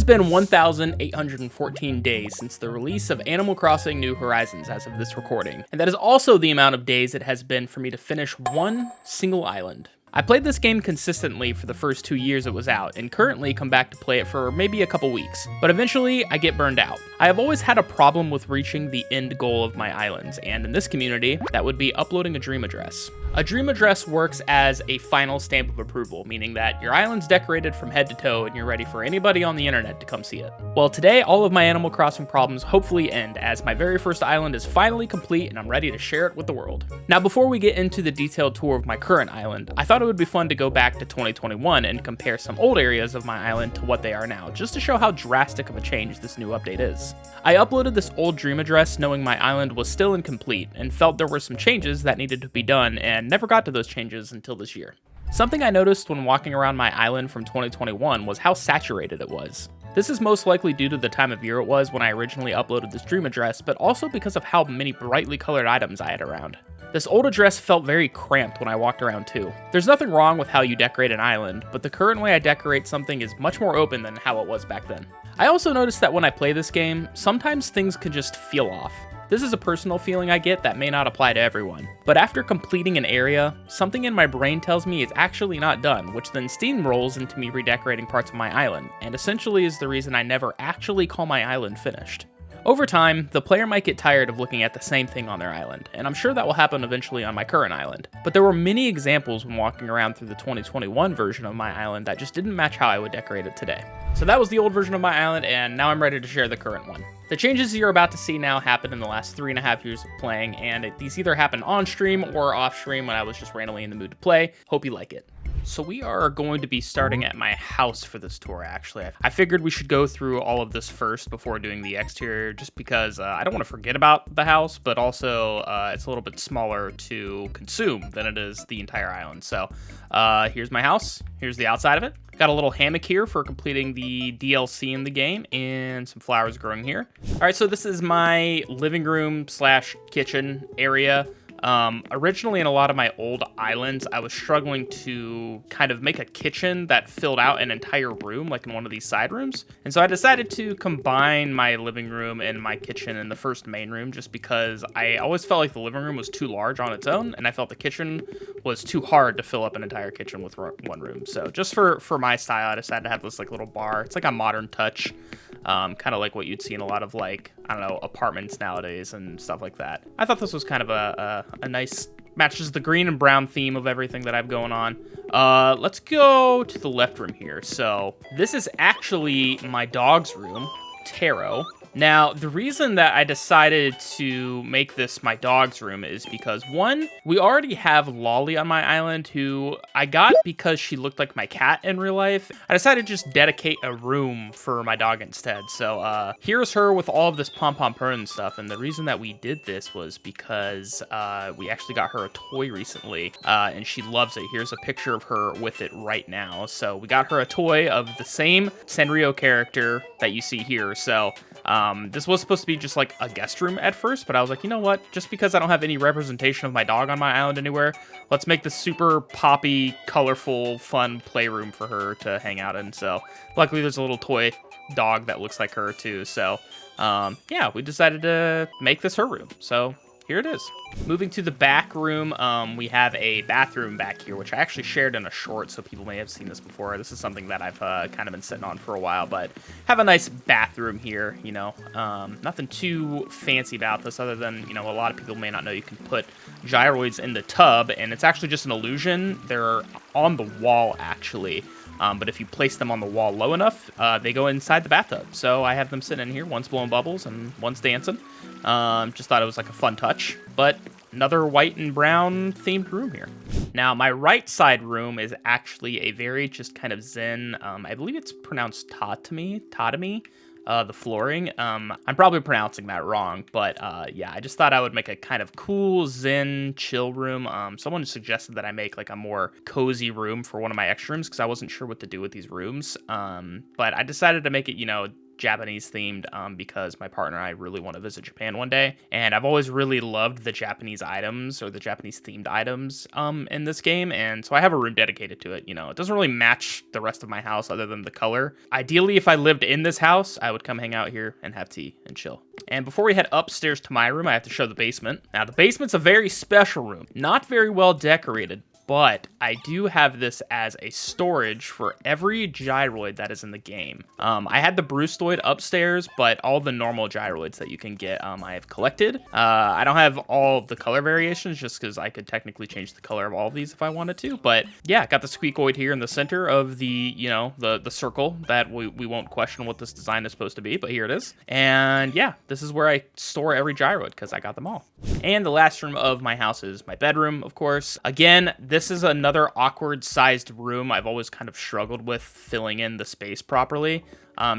been 1,814 days since the release of Animal Crossing New Horizons as of this recording, and that is also the amount of days it has been for me to finish one single island. I played this game consistently for the first 2 years it was out, and currently come back to play it for maybe a couple weeks, but eventually I get burned out. I have always had a problem with reaching the end goal of my islands, and in this community, that would be uploading a dream address. A dream address works as a final stamp of approval, meaning that your island's decorated from head to toe and you're ready for anybody on the internet to come see it. Well, today all of my Animal Crossing problems hopefully end, as my very first island is finally complete and I'm ready to share it with the world. Now, before we get into the detailed tour of my current island, I thought it would be fun to go back to 2021 and compare some old areas of my island to what they are now, just to show how drastic of a change this new update is. I uploaded this old dream address knowing my island was still incomplete and felt there were some changes that needed to be done, and never got to those changes until this year. Something I noticed when walking around my island from 2021 was how saturated it was. This is most likely due to the time of year it was when I originally uploaded this dream address, but also because of how many brightly colored items I had around. This old address felt very cramped when I walked around too. There's nothing wrong with how you decorate an island, but the current way I decorate something is much more open than how it was back then. I also noticed that when I play this game, sometimes things can just feel off. This is a personal feeling I get that may not apply to everyone, but after completing an area, something in my brain tells me it's actually not done, which then steamrolls into me redecorating parts of my island, and essentially is the reason I never actually call my island finished. Over time, the player might get tired of looking at the same thing on their island, and I'm sure that will happen eventually on my current island. But there were many examples when walking around through the 2021 version of my island that just didn't match how I would decorate it today. So that was the old version of my island, and now I'm ready to share the current one. The changes you're about to see now happened in the last 3.5 years of playing, and these either happened on stream or off stream when I was just randomly in the mood to play. Hope you like it. So we are going to be starting at my house for this tour, actually. I figured we should go through all of this first before doing the exterior, just because I don't want to forget about the house, but also it's a little bit smaller to consume than it is the entire island. So here's my house. Here's the outside of it. Got a little hammock here for completing the DLC in the game, and some flowers growing here. All right, so this is my living room slash kitchen area. Originally in a lot of my old islands, I was struggling to kind of make a kitchen that filled out an entire room, like in one of these side rooms. And so I decided to combine my living room and my kitchen in the first main room, just because I always felt like the living room was too large on its own, and I felt the kitchen was too hard to fill up an entire kitchen with one room. So just for my style, I decided to have this like little bar. It's like a modern touch, kind of like what you'd see in a lot of like, I don't know, apartments nowadays and stuff like that. I thought this was kind of a nice, matches the green and brown theme of everything that I have going on. Let's go to the left room here. So this is actually my dog's room, Taro. Now, the reason that I decided to make this my dog's room is because, one, we already have Lolly on my island, who I got because she looked like my cat in real life. I decided to just dedicate a room for my dog instead. So here's her with all of this pom-pom purr and stuff, and the reason that we did this was because we actually got her a toy recently, and she loves it. Here's a picture of her with it right now. So we got her a toy of the same Sanrio character that you see here. So this was supposed to be just like a guest room at first, but I was like, you know what? Just because I don't have any representation of my dog on my island anywhere, let's make this super poppy, colorful, fun playroom for her to hang out in. So luckily there's a little toy dog that looks like her too. So yeah, we decided to make this her room. So here it is. Moving to the back room, we have a bathroom back here, which I actually shared in a short, so people may have seen this before. This is something that I've kind of been sitting on for a while, but have a nice bathroom here, you know. Nothing too fancy about this other than, you know, a lot of people may not know you can put gyroids in the tub, and it's actually just an illusion. They're on the wall, actually. But if you place them on the wall low enough, they go inside the bathtub. So I have them sitting in here, one's blowing bubbles and one's dancing. Just thought it was like a fun touch, but another white and brown themed room here. Now, my right side room is actually a very just kind of zen, I believe it's pronounced tatami, the flooring. I'm probably pronouncing that wrong, but yeah, I just thought I would make a kind of cool, zen, chill room. Someone suggested that I make like a more cozy room for one of my extra rooms because I wasn't sure what to do with these rooms. But I decided to make it, you know, Japanese themed because my partner and I really want to visit Japan one day. And I've always really loved the Japanese items or the Japanese themed items in this game. And so I have a room dedicated to it. You know, it doesn't really match the rest of my house other than the color. Ideally, if I lived in this house, I would come hang out here and have tea and chill. And before we head upstairs to my room, I have to show the basement. Now, the basement's a very special room, not very well decorated, but I do have this as a storage for every gyroid that is in the game. I had the Bruceoid upstairs, but all the normal gyroids that you can get, I have collected. I don't have all the color variations just because I could technically change the color of all of these if I wanted to. But yeah, got the Squeakoid here in the center of the, you know, the circle that we won't question what this design is supposed to be, but here it is. And yeah, this is where I store every gyroid because I got them all. And the last room of my house is my bedroom, of course. Again, this is another awkward sized room. I've always kind of struggled with filling in the space properly.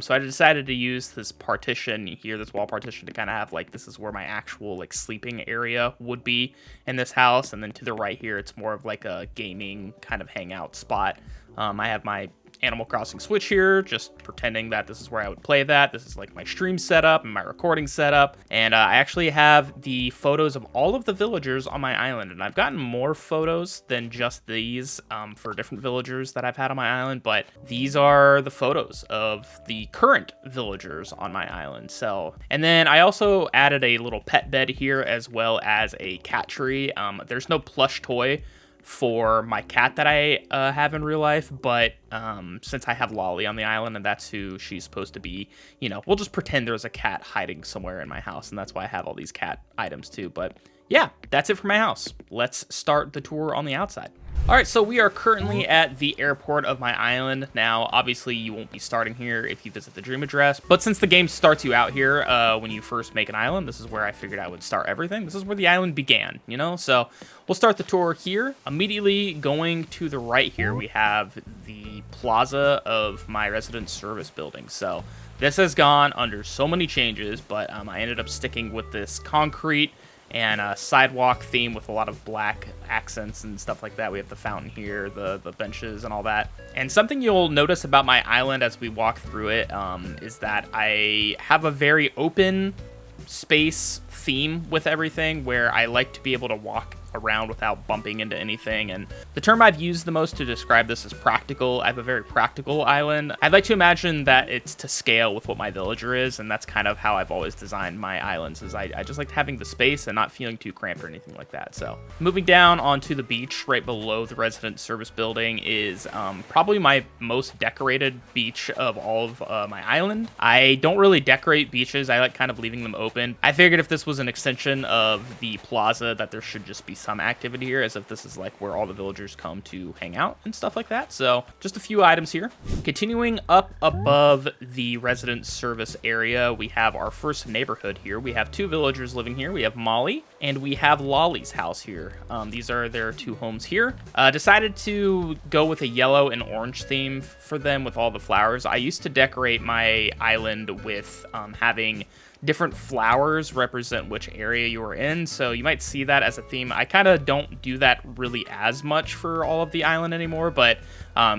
So I decided to use this partition here, this wall partition, to kind of have like, this is where my actual like sleeping area would be in this house. And then to the right here, it's more of like a gaming kind of hangout spot. I have my Animal Crossing Switch here, just pretending that this is where I would play that. This is like my stream setup and my recording setup. And I actually have the photos of all of the villagers on my island. And I've gotten more photos than just these for different villagers that I've had on my island. But these are the photos of the current villagers on my island. So, and then I also added a little pet bed here as well as a cat tree. There's no plush toy for my cat that I have in real life, but since I have Lolly on the island and that's who she's supposed to be, you know, we'll just pretend there's a cat hiding somewhere in my house, and that's why I have all these cat items too. But yeah, that's it for my house. Let's start the tour on the outside. All right, so we are currently at the airport of my island. Now, obviously, you won't be starting here if you visit the dream address, but since the game starts you out here when you first make an island, this is where I figured I would start everything. This is where the island began, you know? So we'll start the tour here. Immediately going to the right here, we have the plaza of my resident service building. So this has gone under so many changes, but I ended up sticking with this concrete and a sidewalk theme with a lot of black accents and stuff like that. We have the fountain here, the benches and all that. And something you'll notice about my island as we walk through it is that I have a very open space theme with everything, where I like to be able to walk around without bumping into anything. And the term I've used the most to describe this is practical. I have a very practical island. I'd like to imagine that it's to scale with what my villager is, and that's kind of how I've always designed my islands, is I just like having the space and not feeling too cramped or anything like that. So moving down onto the beach right below the resident service building is probably my most decorated beach of all of my island. I don't really decorate beaches. I like kind of leaving them open. I figured if this was an extension of the plaza that there should just be some activity here, as if this is like where all the villagers come to hang out and stuff like that. So just a few items here. Continuing up above the resident service area, we have our first neighborhood here. We have two villagers living here. We have Molly and we have Lolly's house here. These are their two homes here. Decided to go with a yellow and orange theme for them with all the flowers. I used to decorate my island with having different flowers represent which area you are in, so you might see that as a theme. I kind of don't do that really as much for all of the island anymore, but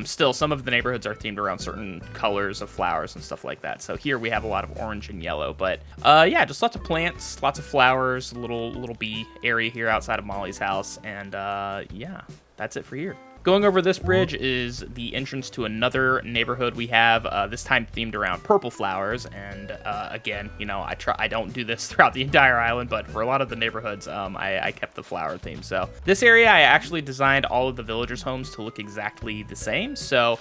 still, some of the neighborhoods are themed around certain colors of flowers and stuff like that. So here we have a lot of orange and yellow, but yeah, just lots of plants, lots of flowers, little bee area here outside of Molly's house, and yeah, that's it for here. Going over this bridge is the entrance to another neighborhood we have, this time themed around purple flowers. And again, you know, I don't do this throughout the entire island, but for a lot of the neighborhoods, I kept the flower theme. So this area, I actually designed all of the villagers' homes to look exactly the same. So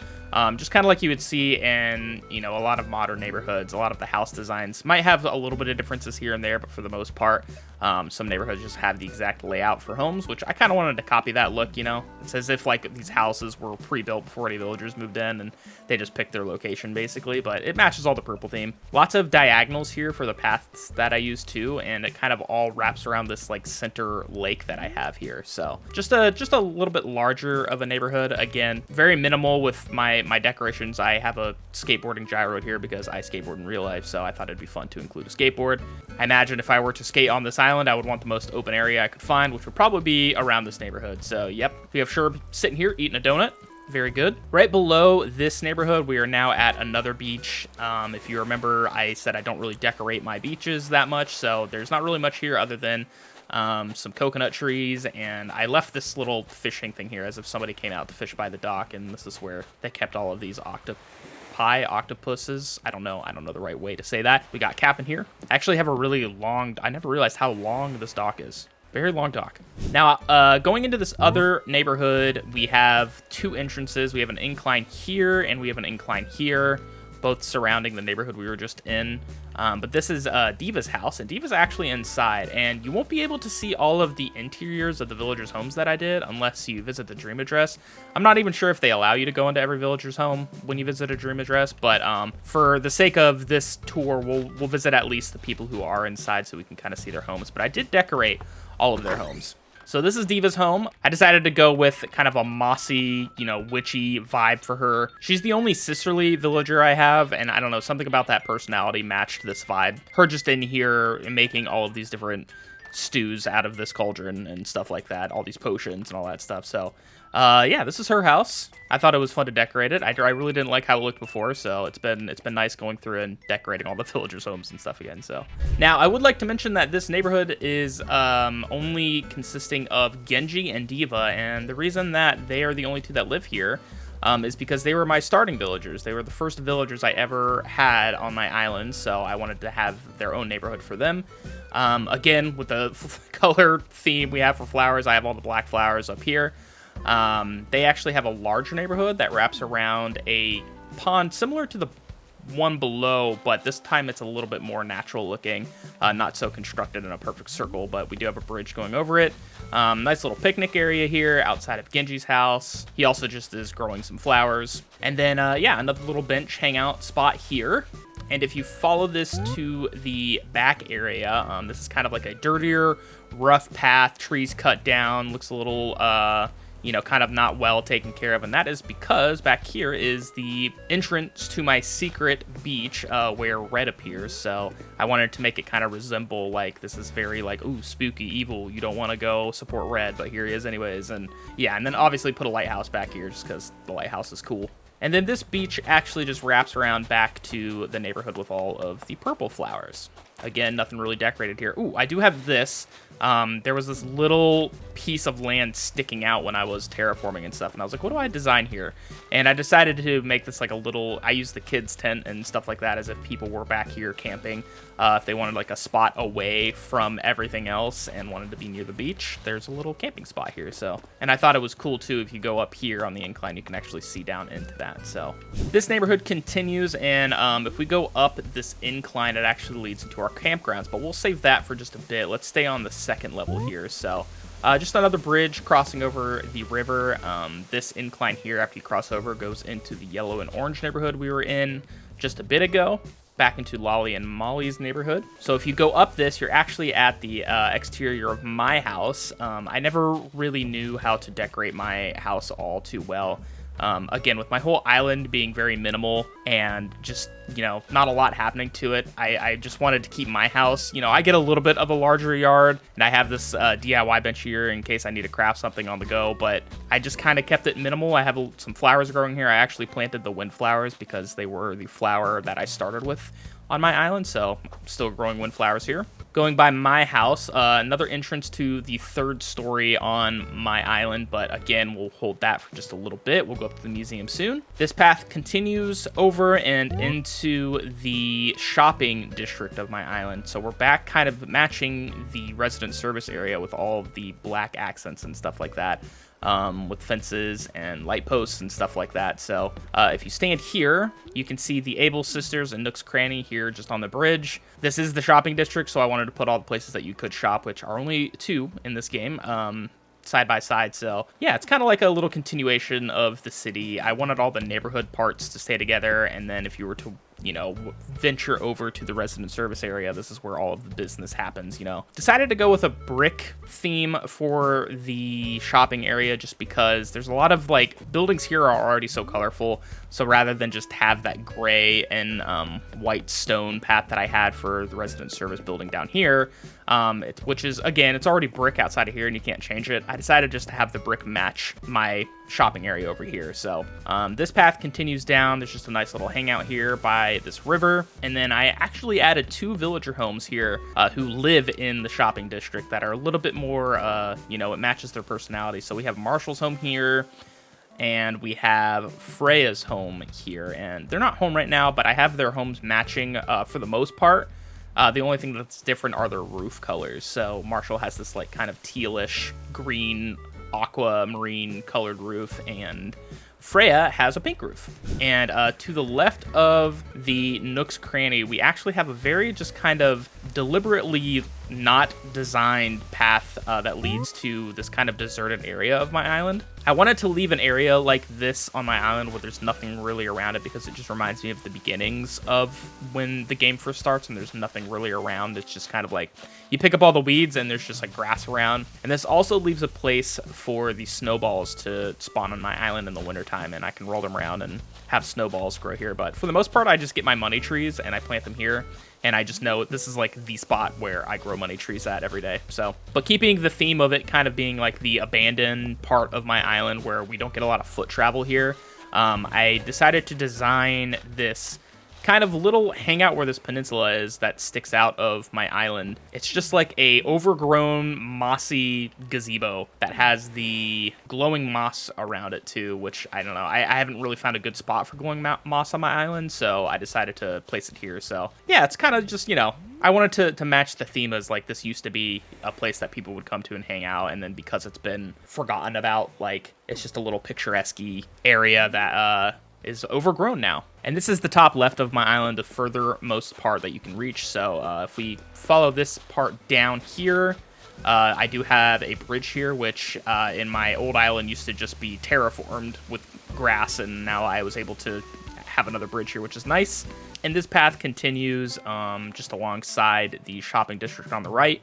just kind of like you would see in, you know, a lot of modern neighborhoods. A lot of the house designs might have a little bit of differences here and there, but for the most part, some neighborhoods just have the exact layout for homes, which I kind of wanted to copy that look, you know. It's as if like these houses were pre-built before any villagers moved in and they just picked their location basically, but it matches all the purple theme. Lots of diagonals here for the paths that I use too, and it kind of all wraps around this like center lake that I have here. So just a little bit larger of a neighborhood. Again, very minimal with my decorations. I have a skateboarding gyro here because I skateboard in real life, so I thought it'd be fun to include a skateboard. I imagine if I were to skate on this island, I would want the most open area I could find, which would probably be around this neighborhood. So yep, we have Sherb sitting here eating a donut. Very good. Right below this neighborhood, we are now at another beach. If you remember, I said I don't really decorate my beaches that much, so there's not really much here other than some coconut trees, and I left this little fishing thing here as if somebody came out to fish by the dock, and this is where they kept all of these octopuses. I don't know the right way to say that. We got Cap in here. I actually have a really long, I never realized how long this dock is. Very long dock. Now, going into this other neighborhood, we have two entrances. We have an incline here, and we have an incline here, both surrounding the neighborhood we were just in. But this is Diva's house, and Diva's actually inside, and you won't be able to see all of the interiors of the villagers' homes that I did unless you visit the dream address. I'm not even sure if they allow you to go into every villager's home when you visit a dream address, but for the sake of this tour, we'll visit at least the people who are inside so we can kind of see their homes. But I did decorate all of their homes. So this is Diva's home. I decided to go with kind of a mossy, witchy vibe for her. She's the only sisterly villager I have, and I don't know, something about that personality matched this vibe. Her just in here and making all of these different stews out of this cauldron and stuff like that, all these potions and all that stuff. So yeah, this is her house. I thought it was fun to decorate it. I really didn't like how it looked before, so it's been nice going through and decorating all the villagers' homes and stuff again. So now I would like to mention that this neighborhood is only consisting of Genji and Diva, and the reason that they are the only two that live here is because they were my starting villagers. They were the first villagers I ever had on my island, so I wanted to have their own neighborhood for them. Again, with the color theme we have for flowers, I have all the black flowers up here. They actually have a larger neighborhood that wraps around a pond similar to the one below, but this time it's a little bit more natural looking, not so constructed in a perfect circle, but we do have a bridge going over it. Nice little picnic area here outside of Genji's house. He also just is growing some flowers. And then, yeah, another little bench hangout spot here. And if you follow this to the back area, this is kind of like a dirtier, rough path, trees cut down, looks a little, kind of not well taken care of. And that is because back here is the entrance to my secret beach where Red appears. So I wanted to make it kind of resemble, like, this is very, like, ooh, spooky, evil. You don't want to go support Red, but here he is anyways. And yeah, and then obviously put a lighthouse back here just because the lighthouse is cool. And then this beach actually just wraps around back to the neighborhood with all of the purple flowers. Again, nothing really decorated here. Ooh, I do have this. There was this little piece of land sticking out when I was terraforming and stuff, and I was like, what do I design here? And I decided to make this like a little, I used the kids' tent and stuff like that as if people were back here camping. If they wanted like a spot away from everything else and wanted to be near the beach, there's a little camping spot here. So, and I thought it was cool too, if you go up here on the incline, you can actually see down into that. So this neighborhood continues, and if we go up this incline, it actually leads into our campgrounds, but we'll save that for just a bit. Let's stay on the second level here. So just another bridge crossing over the river. This incline here, after you cross over, goes into the yellow and orange neighborhood we were in just a bit ago, back into Lolly and Molly's neighborhood. So if you go up this, you're actually at the exterior of my house. I never really knew how to decorate my house all too well. Again, with my whole island being very minimal and just, not a lot happening to it, I just wanted to keep my house, I get a little bit of a larger yard, and I have this DIY bench here in case I need to craft something on the go, but I just kind of kept it minimal. I have some flowers growing here. I actually planted the windflowers because they were the flower that I started with on my island, so I'm still growing windflowers here. Going by my house, another entrance to the third story on my island, but again, we'll hold that for just a little bit. We'll go up to the museum soon. This path continues over and into the shopping district of my island, so we're back kind of matching the resident service area with all of the black accents and stuff like that. With fences and light posts and stuff like that. So if you stand here, you can see the Able Sisters and Nook's Cranny here just on the bridge. This is the shopping district, so I wanted to put all the places that you could shop, which are only 2 in this game, side by side. So yeah, it's kind of like a little continuation of the city. I wanted all the neighborhood parts to stay together, and then if you were to venture over to the resident service area, this is where all of the business happens. Decided to go with a brick theme for the shopping area just because there's a lot of buildings here are already so colorful. So rather than just have that gray and white stone path that I had for the resident service building down here, which is, again, it's already brick outside of here and you can't change it, I decided just to have the brick match my shopping area over here. So this path continues down. There's just a nice little hangout here by this river. And then I actually added 2 villager homes here who live in the shopping district that are a little bit more, you know, it matches their personality. So we have Marshall's home here, and we have Freya's home here. And they're not home right now, but I have their homes matching for the most part. The only thing that's different are their roof colors. So Marshall has this like kind of tealish green aquamarine colored roof, and Freya has a pink roof. And to the left of the Nook's Cranny, we actually have a very just kind of deliberately not designed path that leads to this kind of deserted area of my island. I wanted to leave an area like this on my island where there's nothing really around it, because it just reminds me of the beginnings of when the game first starts and there's nothing really around. It's just kind of like you pick up all the weeds and there's just like grass around. And this also leaves a place for the snowballs to spawn on my island in the wintertime, and I can roll them around and have snowballs grow here. But for the most part, I just get my money trees and I plant them here. And I just know this is like the spot where I grow money trees at every day. So, but keeping the theme of it kind of being like the abandoned part of my island where we don't get a lot of foot travel here, I decided to design this kind of little hangout where this peninsula is that sticks out of my island. It's just like a overgrown mossy gazebo that has the glowing moss around it too, which I don't know. I haven't really found a good spot for glowing moss on my island, so I decided to place it here. So yeah, it's kind of just, you know, I wanted to match the theme as like this used to be a place that people would come to and hang out, and then because it's been forgotten about, like it's just a little picturesque area that is overgrown now. And this is the top left of my island, the furthermost part that you can reach. So if we follow this part down here, I do have a bridge here, which in my old island used to just be terraformed with grass, and now I was able to have another bridge here, which is nice. And this path continues just alongside the shopping district on the right.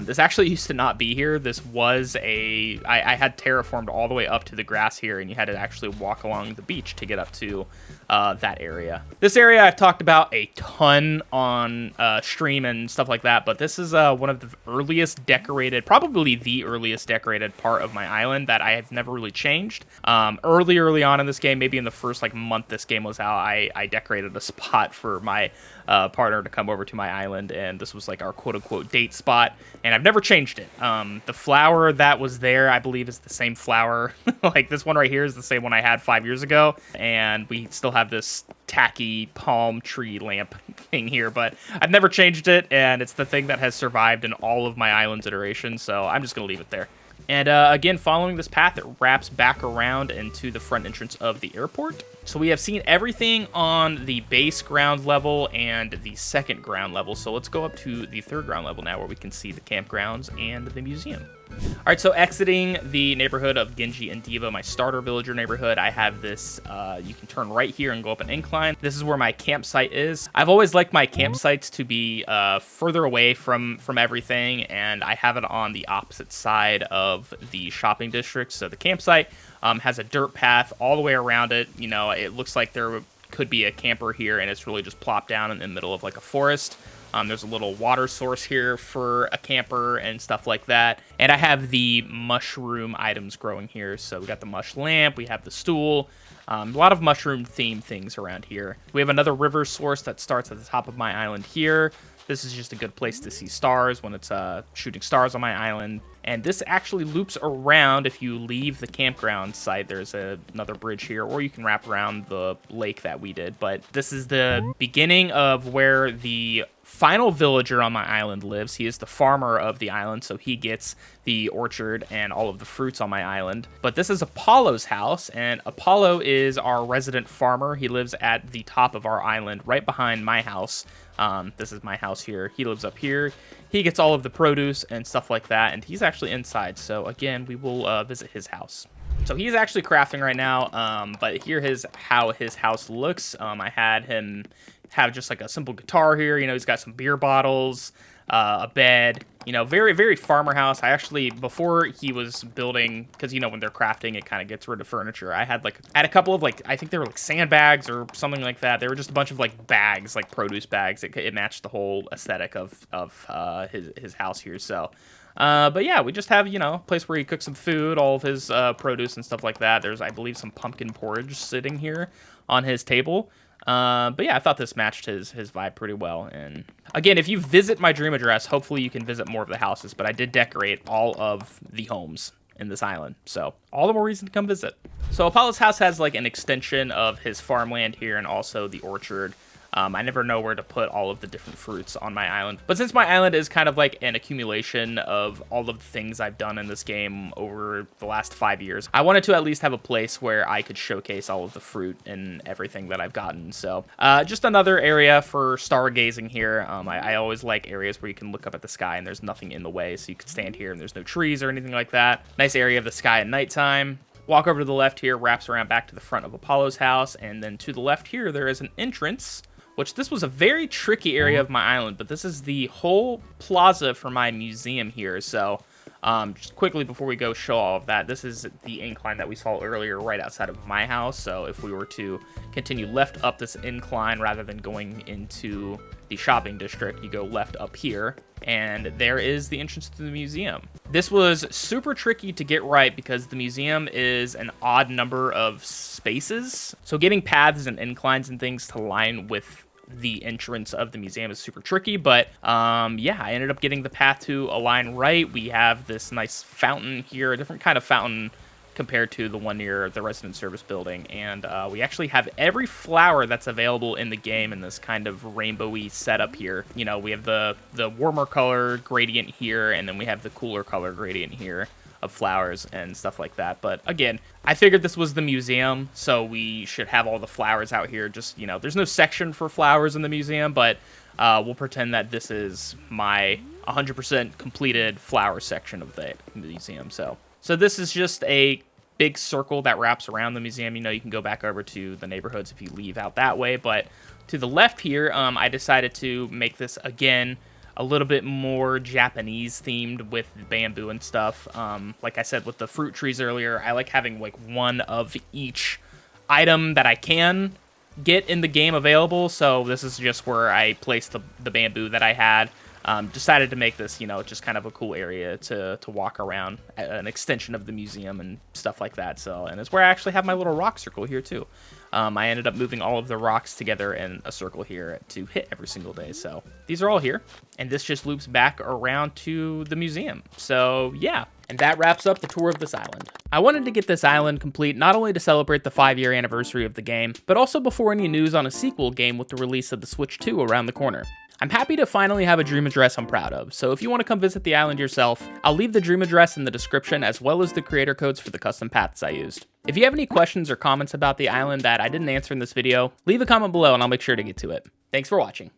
This actually used to not be here. This was I had terraformed all the way up to the grass here, and you had to actually walk along the beach to get up to that area. This area I've talked about a ton on stream and stuff like that, but this is one of the earliest decorated, probably the earliest decorated part of my island that I have never really changed. Early on in this game, maybe in the first like month this game was out, I decorated a spot for my partner to come over to my island, and this was like our quote-unquote date spot, and I've never changed it. The flower that was there, I believe, is the same flower. Like this one right here is the same one I had 5 years ago, and we still have this tacky palm tree lamp thing here, but I've never changed it, and it's the thing that has survived in all of my island's iterations, so I'm just gonna leave it there. And again, following this path, it wraps back around into the front entrance of the airport. So we have seen everything on the base ground level and the second ground level. So let's go up to the third ground level now, where we can see the campgrounds and the museum. All right, so exiting the neighborhood of Genji and Diva, my starter villager neighborhood, I have this, you can turn right here and go up an incline. This is where my campsite is. I've always liked my campsites to be further away from everything, and I have it on the opposite side of the shopping district. So the campsite has a dirt path all the way around it. You know, it looks like there could be a camper here, and it's really just plopped down in the middle of like a forest. There's a little water source here for a camper and stuff like that. And I have the mushroom items growing here. So we got the mush lamp, we have the stool, a lot of mushroom themed things around here. We have another river source that starts at the top of my island here. This is just a good place to see stars when it's shooting stars on my island. And this actually loops around. If you leave the campground site, there's another bridge here, or you can wrap around the lake that we did. But this is the beginning of where the final villager on my island lives. He is the farmer of the island, so he gets the orchard and all of the fruits on my island. But this is Apollo's house, and Apollo is our resident farmer. He lives at the top of our island, right behind my house. This is my house here. He lives up here. He gets all of the produce and stuff like that, and he's actually inside. So again, we will visit his house. So he's actually crafting right now, but here is how his house looks. I had him have just like a simple guitar here. You know, he's got some beer bottles, a bed, you know, very, very farmer house. I actually, before he was building, because, you know, when they're crafting, it kind of gets rid of furniture. I had a couple of, like, I think they were like sandbags or something like that. They were just a bunch of like bags, like produce bags. It matched the whole aesthetic of his house here. So But yeah, we just have, you know, a place where he cooks some food, all of his produce and stuff like that. There's, I believe, some pumpkin porridge sitting here on his table. But yeah, I thought this matched his vibe pretty well. And again, if you visit my dream address, hopefully you can visit more of the houses. But I did decorate all of the homes in this island, so all the more reason to come visit. So Apollo's house has like an extension of his farmland here and also the orchard. I never know where to put all of the different fruits on my island. But since my island is kind of like an accumulation of all of the things I've done in this game over the last 5 years, I wanted to at least have a place where I could showcase all of the fruit and everything that I've gotten. So just another area for stargazing here. I always like areas where you can look up at the sky and there's nothing in the way. So you can stand here and there's no trees or anything like that. Nice area of the sky at nighttime. Walk over to the left here, wraps around back to the front of Apollo's house. And then to the left here, there is an entrance, which this was a very tricky area of my island, but this is the whole plaza for my museum here. So just quickly before we go show all of that, this is the incline that we saw earlier right outside of my house. So if we were to continue left up this incline rather than going into the shopping district, you go left up here, and there is the entrance to the museum. This was super tricky to get right because the museum is an odd number of spaces. So getting paths and inclines and things to line with the entrance of the museum is super tricky, but yeah, I ended up getting the path to align right. We have this nice fountain here, a different kind of fountain compared to the one near the resident service building, and we actually have every flower that's available in the game in this kind of rainbowy setup here. You know, we have the warmer color gradient here, and then we have the cooler color gradient here of flowers and stuff like that. But again, I figured this was the museum, so we should have all the flowers out here. Just, you know, there's no section for flowers in the museum, but we'll pretend that this is my 100% completed flower section of the museum. So this is just a big circle that wraps around the museum. You know, you can go back over to the neighborhoods if you leave out that way. But to the left here, I decided to make this, again, a little bit more Japanese themed with bamboo and stuff. Like I said with the fruit trees earlier, I like having like one of each item that I can get in the game available. So this is just where I placed the bamboo that I had. Decided to make this, you know, just kind of a cool area to walk around, an extension of the museum and stuff like that. So, and it's where I actually have my little rock circle here too. I ended up moving all of the rocks together in a circle here to hit every single day. So these are all here, and this just loops back around to the museum. So yeah, and that wraps up the tour of this island. I wanted to get this island complete not only to celebrate the 5-year anniversary of the game, but also before any news on a sequel game with the release of the Switch 2 around the corner. I'm happy to finally have a dream address I'm proud of, so if you want to come visit the island yourself, I'll leave the dream address in the description as well as the creator codes for the custom paths I used. If you have any questions or comments about the island that I didn't answer in this video, leave a comment below and I'll make sure to get to it. Thanks for watching.